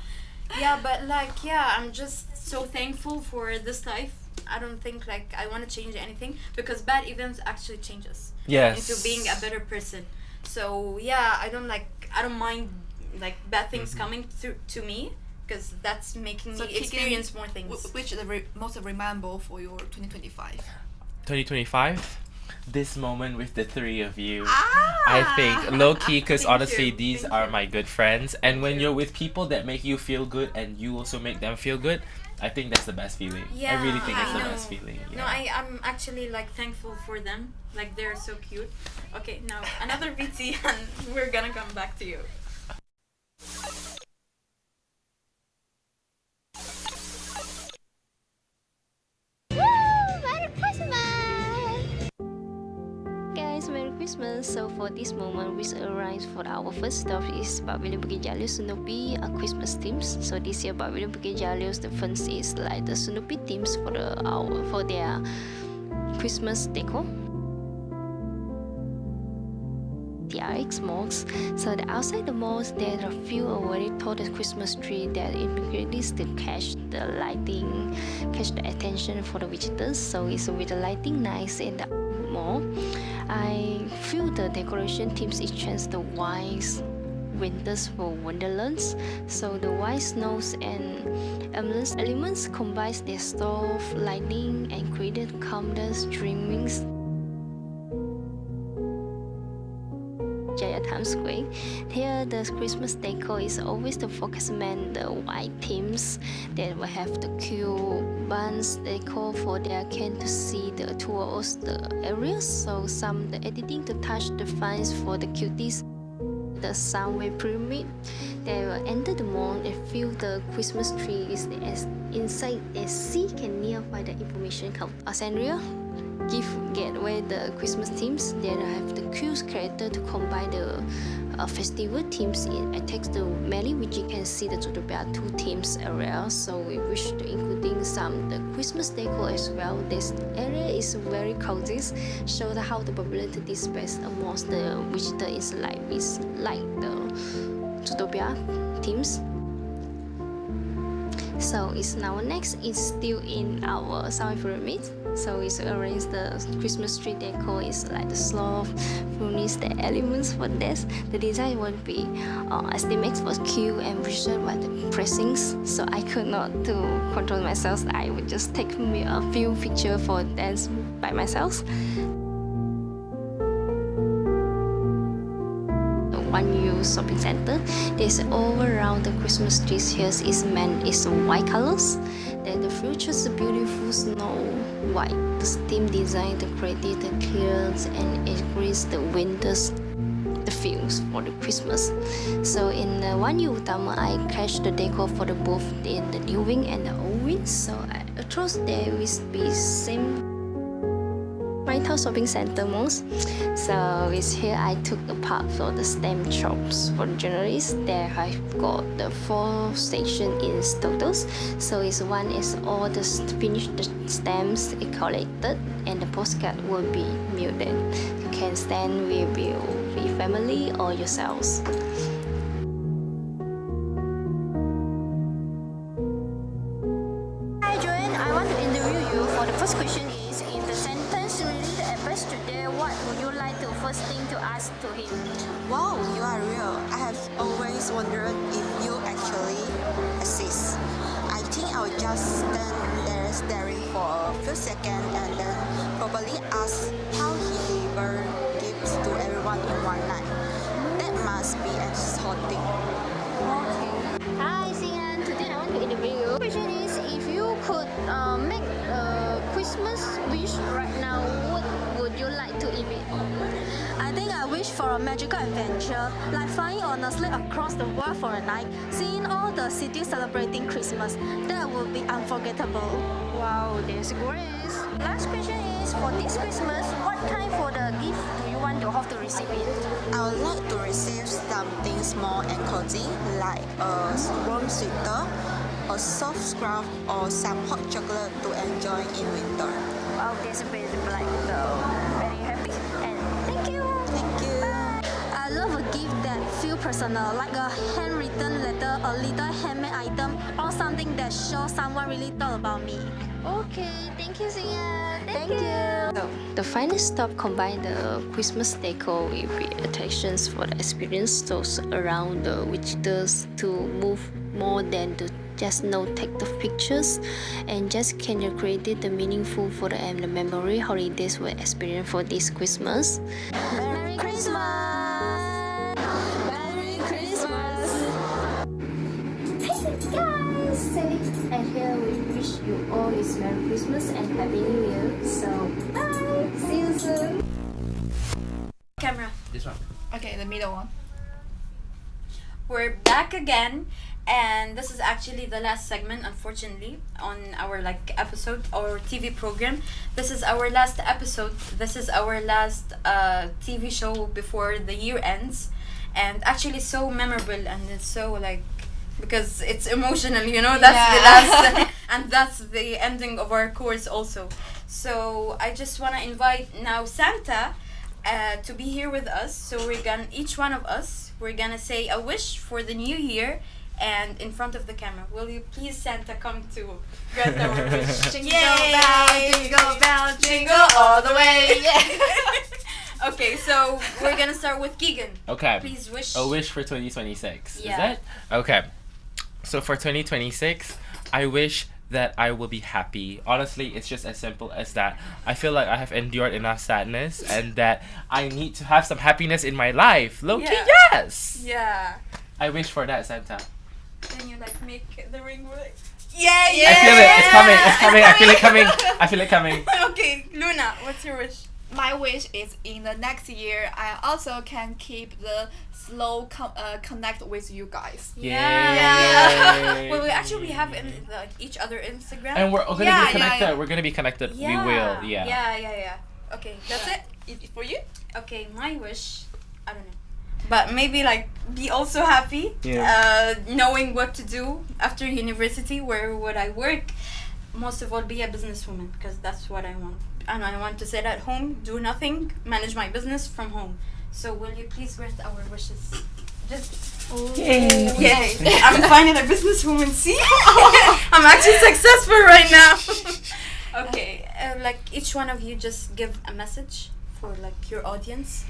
Yeah, but like yeah, I'm just so thankful for this life. I don't think like I want to change anything, because bad events actually change us Yes. into being a better person. So yeah, I don't mind like bad things coming through to me, because that's making So me Keegan, experience more things. Which is the most memorable for your 2025? 2025, this moment with the three of you. Ah! I think low key, because Thank honestly, you, these thank are you. my good friends, and when you. you're with people that make you feel good and you also make them feel good, I think that's the best feeling. Yeah, I really think it's I the know. best feeling. No, Yeah. I'm actually like thankful for them. Like they're so cute. Okay, now another VT and we're gonna come back to you. Merry Christmas! Guys, Merry Christmas. So for this moment, which arrives for our first stop is Pavilion Bukit Jalil Snoopy Christmas themes. So this year Pavilion Bukit Jalil, the fun is like the Snoopy themes for their Christmas decor. The RX malls. So the outside the malls, there are a few already tall Christmas tree that increases to catch the lighting, catch the attention for the visitors. So it's with the lighting nice in the mall. I feel the decoration themes is changed the wise winters for wonderlands. So the white snows and elements combines their soft lighting and created calmness, dreamings. Jaya Times Square. Here, the Christmas decor is always the focus man, the white themes that will have the cute buns decor for their can to see the tours the areas. So some the editing to touch the finds for the cuties. The Soundwave Pyramid. They will enter the mall and feel the Christmas tree is inside a sea can nearby the information counter. Alexandria Gateway, the Christmas themes. They have the cute character to combine the festival themes. It takes the many which you can see the Zootopia 2 themes area. So we wish to including some the Christmas decor as well. This area is very cozy, show how the popularity displays amongst the visitor is like the Zootopia themes. So it's now next is still in our Sound Pyramid. So it's arranged the Christmas tree decor is like the sloth, furnish the elements for this. The design would be estimates was cute and visual by the pressings. So I could not to control myself. I would just take me a few pictures for dance by myself. One U shopping center. There's all around the Christmas trees here is white colors. Then the futures beautiful snow white. The steam design the created the clearance and increase the winters the feels for the Christmas. So in One U Utama, I catch the decor for the both in the new wing and the old wing. So I trust there will be same Retail shopping center most. So it's here I took the part for the stamp shops for the journalists. There I've got the 4 sections in totals. So it's one is all the finished stamps collected and the postcard will be muted. You can stand with your family or yourselves. Hi Joanne, I want to interview you for the first question is if the sentence really advice today, what would you like to first thing to ask to him? Wow, you are real. I have always wondered if you actually exist. I think I'll just stand there staring for a few seconds and then probably ask how he delivered gifts to everyone in one night. That must be exhausting. Hi, Sian. Today I want to interview you. The question is, if you could make a Christmas wish right now, what would you like to eat? I think I wish for a magical adventure, like flying on a sled across the world for a night, seeing all the cities celebrating Christmas. That would be unforgettable. Wow, that's great. Last question is, for this Christmas, what kind for the gift do you want to have to receive it? I would like to receive something small and cozy, like a warm sweater, a soft scarf, or some hot chocolate to enjoy in winter. Wow, that's very like very happy. And thank you. Thank you. I love a gift that feels personal, like a handwritten letter, a little handmade item, or something that shows someone really thought about me. Okay, thank you, Sian. Thank you. The final stop combined the Christmas decor with the attractions for the experience those around the visitors to move more than to just take the pictures and just can you create the meaningful for the and the memory holidays we experience for this Christmas. Merry Christmas! Merry Christmas! Hey guys! Sandy and here we wish you all is Merry Christmas and Happy New Year. So bye! See you soon! Camera. This one. Okay, the middle one. We're back again, and this is actually the last segment, unfortunately, on our episode or TV program. This is our last episode. This is our last TV show before the year ends, and actually so memorable, and it's so because it's emotional, that's the last and that's the ending of our course also. So I just want to invite now Santa to be here with us. So each one of us, we're gonna say a wish for the new year, and in front of the camera. Will you please, Santa, come to grant our wish? Jingle bell, jingle all the way. Yeah. Okay, so we're gonna start with Keegan. Okay. Please wish. A wish for 2026. Yeah. Is it? Okay. So for 2026, I wish that I will be happy. Honestly, it's just as simple as that. I feel like I have endured enough sadness and that I need to have some happiness in my life. Low-key, yes! Yeah. I wish for that, Santa. Can you make the ring work? Yeah! I feel it. It's coming. It's coming. I feel it coming. I feel it coming. Okay, Luna, what's your wish? My wish is in the next year, I also can keep the slow connect with you guys. Yeah. Well, we have each other Instagram. And we're gonna be connected. Yeah. We're gonna be connected. Yeah. We will. Yeah. Yeah. Okay, that's it. For you? Okay, my wish, I don't know. But maybe be also happy, knowing what to do after university, where would I work. Most of all, be a businesswoman, because that's what I want. And I want to sit at home, do nothing, manage my business from home. So will you please grant our wishes? Just yay! I'm finally a businesswoman. See, I'm actually successful right now. Okay, each one of you just give a message for your audience.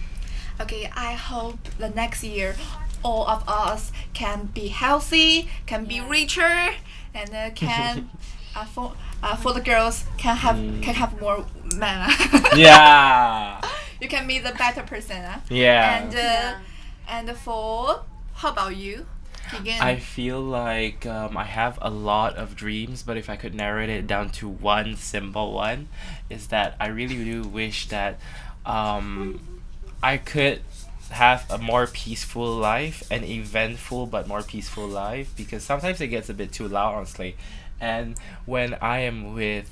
Okay, I hope the next year all of us can be healthy, can be richer, and can for the girls can have more men. Yeah. You can be the better person. Yeah. And for how about you, Keegan? I feel like I have a lot of dreams, but if I could narrow it down to one simple one, is that I really do wish that I could have a more peaceful life, an eventful but more peaceful life, because sometimes it gets a bit too loud, honestly. And when I am with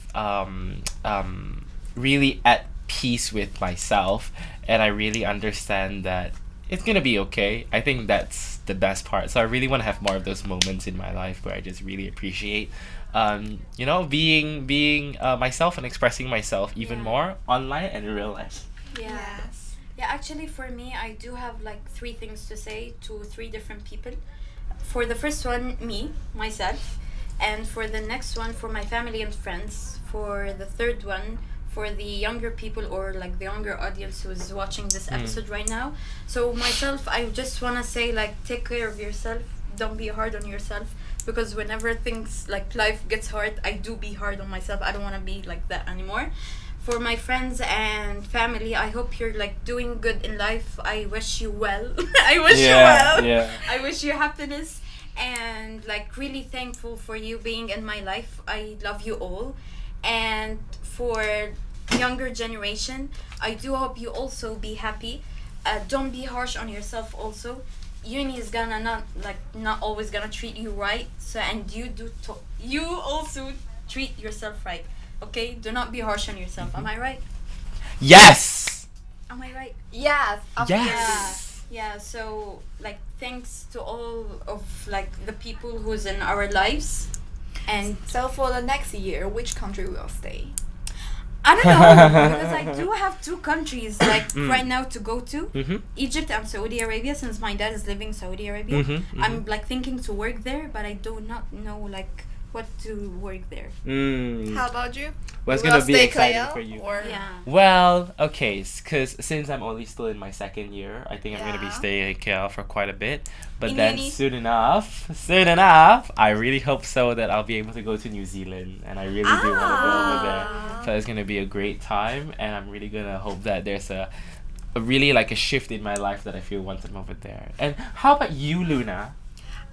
really at peace with myself, and I really understand that it's gonna be okay, I think that's the best part. So I really want to have more of those moments in my life where I just really appreciate being myself and expressing myself even more online and in real life. Yes. Yeah, actually for me, I do have 3 things to say to 3 different people. For the first one, myself, and for the next one, for my family and friends. For the third one, for the younger people or the younger audience who is watching this episode right now. So myself, I just want to say take care of yourself, don't be hard on yourself, because whenever things like life gets hard, I do be hard on myself. I don't want to be like that anymore. For my friends and family, I hope you're like doing good in life. I wish you well. I wish you well. Yeah. I wish you happiness, and like really thankful for you being in my life. I love you all. And for younger generation, I do hope you also be happy. Don't be harsh on yourself also. Uni is gonna not always gonna treat you right, so and you also treat yourself right. Okay, do not be harsh on yourself. Am I right? Yes. Am I right? Yes. Yes. Yeah, so like thanks to all of like the people who's in our lives. And so for the next year, which country will stay? I don't know, because I do have two countries like right now to go to. Egypt and Saudi Arabia, since my dad is living in Saudi Arabia. I'm like thinking to work there, but I do not know like what to work there. How about you? What's gonna be exciting Kuala, for you? or Well, okay, because since I'm only still in my second year, I think I'm gonna be staying in KL for quite a bit. But In then uni? soon enough, I really hope so that I'll be able to go to New Zealand, and I really do want to go over there. So it's gonna be a great time, and I'm really gonna hope that there's a really like a shift in my life that I feel once I'm over there. And how about you, Luna?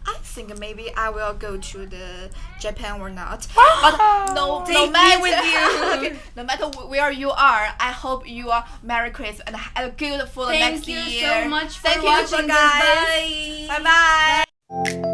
I think maybe I will go to the Japan or not. But no matter with you. Okay, no matter where you are, I hope you are Merry Christmas and have a good for the next year. Thank you so much for Thank you watching, guys. guys. Bye bye.